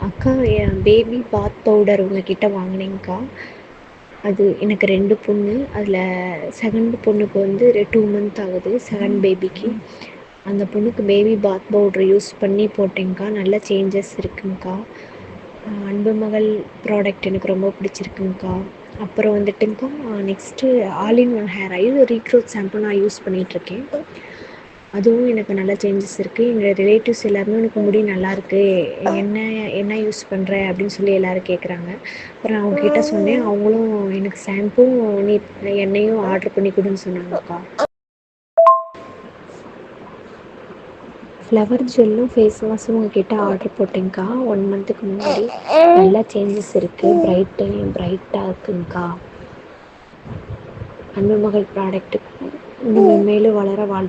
அக்கா, என் பேபி பாத் பவுடர் உங்ககிட்ட வாங்கினேங்க்கா. அது எனக்கு 2 பொண்ணு. அதில் செகண்ட் பொண்ணுக்கு வந்து 2 மந்த் ஆகுது, செகண்ட் பேபிக்கு. அந்த பொண்ணுக்கு பேபி பாத் பவுட்ரு யூஸ் பண்ணி போட்டேங்க்கா. நல்ல சேஞ்சஸ் இருக்குங்க்கா. அன்பு மகள் ப்ராடக்ட் எனக்கு ரொம்ப பிடிச்சிருக்குங்க்கா. அப்புறம் வந்துட்டுங்க்கா, next all in one hair oil regrowth shampoo நான் யூஸ் பண்ணிகிட்ருக்கேன். அதுவும் எனக்கு நல்ல சேஞ்சஸ் இருக்குது. எங்கள் ரிலேட்டிவ்ஸ் எல்லாருமே உனக்கு முடி நல்லாயிருக்கு, என்ன யூஸ் பண்ணுற அப்படின்னு சொல்லி எல்லோரும் கேட்குறாங்க. அப்புறம் அவங்கக்கிட்ட சொன்னேன். அவங்களும் எனக்கு ஷாம்பும் நீ எண்ணெயும் ஆர்டர் பண்ணி கொடுன்னு சொன்னாங்கக்கா. ஃப்ளவர் ஜெல்லும் ஃபேஸ் வாஷும் உங்ககிட்ட ஆர்டர் போட்டேங்க்கா 1 மந்த்துக்கு முன்னாடி. நல்லா சேஞ்சஸ் இருக்குது, ப்ரைட்டாக இருக்குங்க்கா. அன்பு மகள் ப்ராடக்ட்டுக்கு மேலும் வளர வாழ்த்து.